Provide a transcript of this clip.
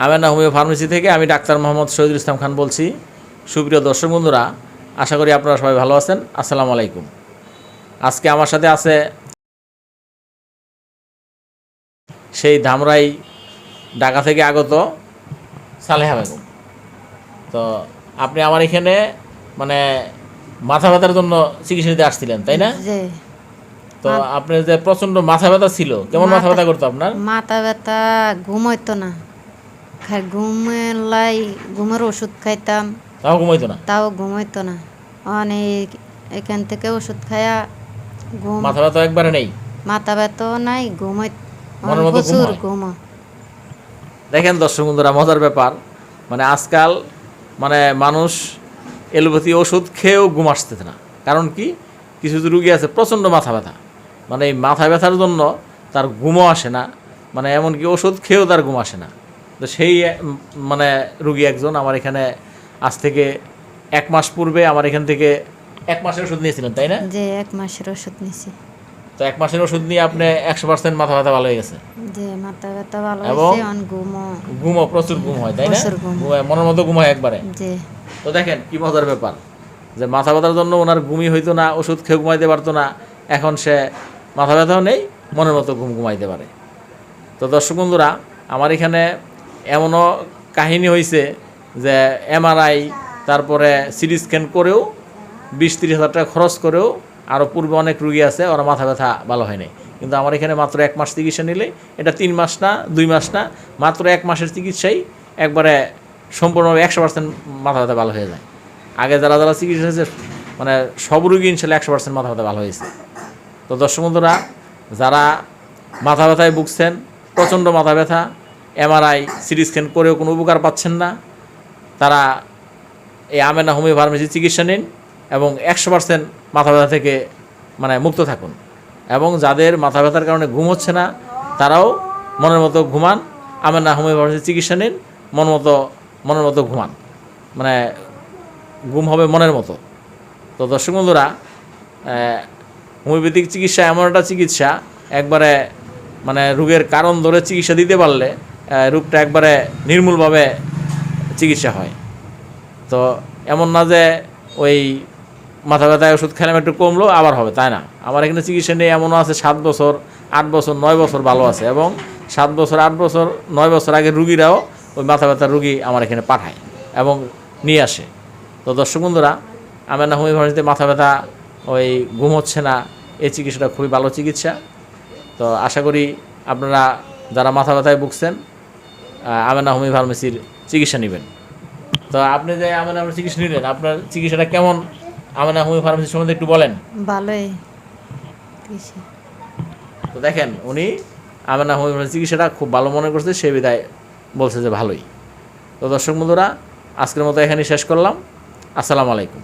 Amena homeo pharmacy থেকে আমি doctor Mohammad Shahidul Islam Khan বলছি। সুপ্রিয় দর্শক বন্ধুরা, আশা করি আপনারা সবাই ভালো আছেন। আসসালামু আলাইকুম। আজকে আমার সাথে আছে সেই ধামরাই ঢাকা থেকে আগত সালেহা বেগম। তো আপনি আমার এখানে মানে মাথা ব্যথার জন্য চিকিৎসা নিতে আসছিলেন, তাই না? তো আপনার যে প্রচন্ড মাথা ব্যথা ছিল, কেমন মাথা ব্যথা করতো আপনার? মাথা ব্যথা, ঘুম হইতো না, ঘুমের ওষুধ খাইতাম, তাও ঘুমাইতো না? তাও ঘুম হইতো না। অনেক এখান থেকে ওষুধ খায়া ঘুম, মাথা ব্যথা একবারে নেই? মাথা ব্যথাও নাই, মনের মতো প্রচুর ঘুম ঘুম। দেখেন দর্শক বন্ধুরা, মজার ব্যাপার, মানে আজকাল মানে মানুষ এলোপ্যাথি ওষুধ খেয়েও ঘুম আসতেছে না। কারণ কি, কিছু রুগী আছে প্রচণ্ড মাথা ব্যথা, মানে এই মাথা ব্যথার জন্য তার ঘুমও আসে না, মানে এমনকি ওষুধ খেয়েও তার ঘুম আসে না। তো সেই মানে রুগী একজন আমার এখানে আজ থেকে 1 মাস পূর্বে আমার এখান থেকে 1 মাসের ওষুধ নিয়েছিলেন, তাই না? যে 1 মাসের ওষুধ নিছি। তো 1 মাসের ওষুধ নিয়ে আপনি 100% মাথা ব্যথা ভালো হয়ে গেছে? যে মাথা ব্যথা ভালো এবং হয়েছে, ঘুমও প্রচুর ঘুম হয়, তাই না? প্রচুর ঘুম হয়, মনের মতো ঘুম হয় একবারে। যে তো দেখেন কি মজার ব্যাপার, যে মাথা ব্যথার জন্য ওনার ঘুমই হইতো না, ওষুধ খেয়ে ঘুমাইতে পারতো না, এখন সে মাথা ব্যথাও নেই, মনের মতো ঘুমাইতে পারে। তো দর্শক বন্ধুরা, আমার এখানে এমনও কাহিনী হয়েছে যে এমআরআই, তারপরে সিটি স্ক্যান করেও 20-30 হাজার টাকা খরচ করেও আরও পূর্বে অনেক রুগী আছে, ওরা মাথা ব্যথা ভালো হয়নি। কিন্তু আমার এখানে মাত্র 1 মাস চিকিৎসা নিলে, এটা 3 মাস না 2 মাস না, মাত্র 1 মাসের চিকিৎসাই একবারে সম্পূর্ণভাবে 100% মাথা ব্যথা ভালো হয়ে যায়। আগে যারা যারা চিকিৎসা হয়েছে, মানে সব রুগী ইনশাল্লাহ 100% মাথা ব্যথা ভালো হয়েছে। তো দর্শক বন্ধুরা, যারা মাথা ব্যথায় ভুগছেন, প্রচণ্ড মাথা ব্যথা, এমআরআই সিটি স্ক্যান করেও কোনো উপকার পাচ্ছেন না, তারা এই আমেনা হোমিও ফার্মেসি চিকিৎসা নিন এবং 100% মাথা ব্যথা থেকে মানে মুক্ত থাকুন। এবং যাদের মাথা ব্যথার কারণে ঘুম হচ্ছে না, তারাও মনের মতো ঘুমান, আমেনা হোমিও ফার্মেসি চিকিৎসা নিন, মনের মতো ঘুমান, মানে ঘুম হবে মনের মতো। তো দর্শক বন্ধুরা, হোমিওপ্যাথিক চিকিৎসা এমন একটা চিকিৎসা, একবারে মানে রোগের কারণ ধরে চিকিৎসা দিতে পারলে রোগটা একবারে নির্মূলভাবে চিকিৎসা হয়। তো এমন না যে ওই মাথা ব্যথায় ওষুধ খেলাম একটু কমলো আবার হবে, তাই না। আমার এখানে চিকিৎসা নিয়ে এমনও আছে 7 বছর, 8 বছর, 9 বছর ভালো আছে, এবং 7 বছর, 8 বছর, 9 বছর আগের রুগীরাও ওই মাথা ব্যথার রুগী আমার এখানে পাঠায় এবং নিয়ে আসে। তো দর্শক বন্ধুরা, আমেনা হোমিও ফার্মেসিতে মাথা ব্যথা, ওই ঘুম হচ্ছে না, এই চিকিৎসাটা খুবই ভালো চিকিৎসা। তো আশা করি আপনারা যারা মাথা ব্যথায় ভুগছেন, আমেনা হোমিও ফার্মেসির চিকিৎসা নেবেন। তো আপনি যে আমেনা চিকিৎসা নিলেন, আপনার চিকিৎসাটা কেমন, আমেনা হোমিও ফার্মেসি সম্বন্ধে একটু বলেন। ভালোই। তো দেখেন, উনি আমেনা হোমিও ফার্মেসি চিকিৎসাটা খুব ভালো মনে করছে, সেই বিধায় বলছে যে ভালোই। তো দর্শক বন্ধুরা, আজকের মতো এখানেই শেষ করলাম। আসসালামু আলাইকুম।